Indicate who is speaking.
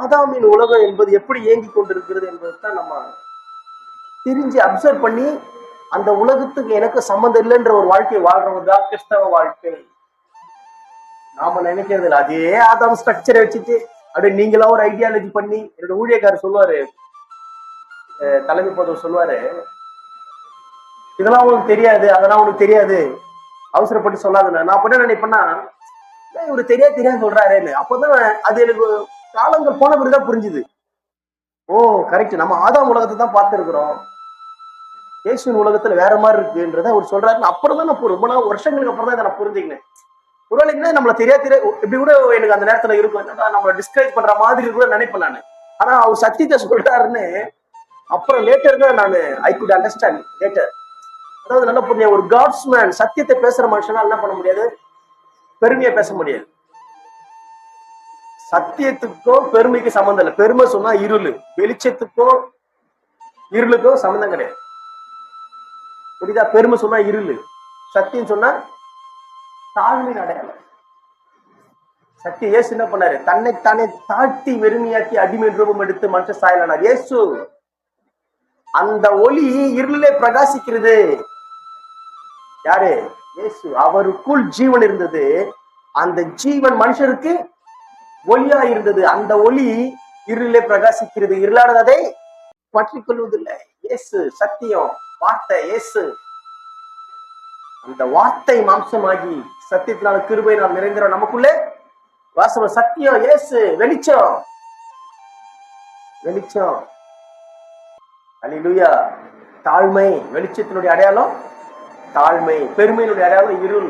Speaker 1: ஆதாமின் உலகம் என்பது எப்படி இயங்கி கொண்டிருக்கிறது என்பதுதான் நம்ம தெரிஞ்சு அப்சர்வ் பண்ணி அந்த உலகத்துக்கு எனக்கு சம்மந்தம் இல்லைன்ற ஒரு வாழ்க்கையை வாழ்றவங்க தான் கிறிஸ்தவ வாழ்க்கை. நாம நினைக்கிறது இல்லை. அதே ஆதாம் ஸ்ட்ரக்சரை வச்சுட்டு அப்படியே நீங்களா ஒரு ஐடியாலஜி பண்ணி, என்னோட ஊழியக்காரர் சொல்லுவாரு, தலைமை போதவர் சொல்லுவாரு, இதெல்லாம் உனக்கு தெரியாது, அதெல்லாம் உனக்கு தெரியாது, அவசரப்பட்டு சொல்லாதுன்னு. நான் அப்ப என்ன நினைப்பேன்னா, இவரு தெரியாது சொல்றாருன்னு. அப்பதான் அது எனக்கு காலங்கள் போன பிறகுதான் புரிஞ்சுது. ஓ கரெக்ட், நம்ம ஆதாம் உலகத்தை தான் பார்த்திருக்கிறோம், இயேசுவின் உலகத்துல வேற மாதிரி இருக்குன்றத அவர் சொல்றாருன்னு அப்புறம் தான் நான் ரொம்ப நாள் வருஷங்களுக்கு அப்புறம் தான் இதை நான் புரிஞ்சுக்கினேன். ஒருவேளை என்ன நம்மள தெரியாது இப்படி கூட எனக்கு அந்த நேரத்துல இருக்கும், என்னடா நம்மள டிஸ்கரேஜ் பண்ற மாதிரி கூட நினைப்பேன் நானு. ஆனா அவர் சத்தியத்தை சொல்றாருன்னு அப்புறம் லேட்டர் தான் நான் ஐ குட் அண்டர்ஸ்டாண்ட் லேட்டர். அதாவது நல்லா புரிஞ்ச ஒரு காட்ஸ் மேன், சத்தியத்தை பேசுற மனுஷனா என்ன பண்ண முடியாது, பெருமையா பேச முடியாது. சத்தியத்துக்கும் பெருமைக்கு சம்பந்தம் இல்லை. பெருமை சொன்னா இருள், வெளிச்சத்துக்கும் இருளுக்கும் சம்பந்தம் கிடையாது. புரியுதா? பெருமை சொன்னா இருள், சத்தியம் சொன்னா தாழ்மையின் அடையாளம். சத்தியம் இயேசு என்ன பண்ணாரு, தன்னைத்தானே தாழ்த்தி வெறுமையாக்கி அடிமை ரூபம் எடுத்து மனுஷ சாயலானார். இயேசு அந்த ஒளி இருளிலே பிரகாசிக்கிறது. யாரு? இயேசு. அவருக்குள் ஜீவன் இருந்தது, அந்த ஜீவன் மனுஷருக்கு ஒளியா இருந்தது. அந்த ஒளி இருளிலே பிரகாசிக்கிறது, இருளானது அதை பற்றிக் கொள்வதில்லை. இயேசு சத்தியம், வார்த்தை இயேசு. அந்த வார்த்தை மாம்சமாகி சத்தியத்தினால கிருபையினால் நிறைந்திர நமக்குள்ளே வாசம். சத்தியம் இயேசு, வெளிச்சம் வெளிச்சம். அல்லேலூயா. தாழ்மை வெளிச்சத்தினுடைய அடையாளம் தாழ்மை, பெருமையினுடைய அடையாளம் இருள்.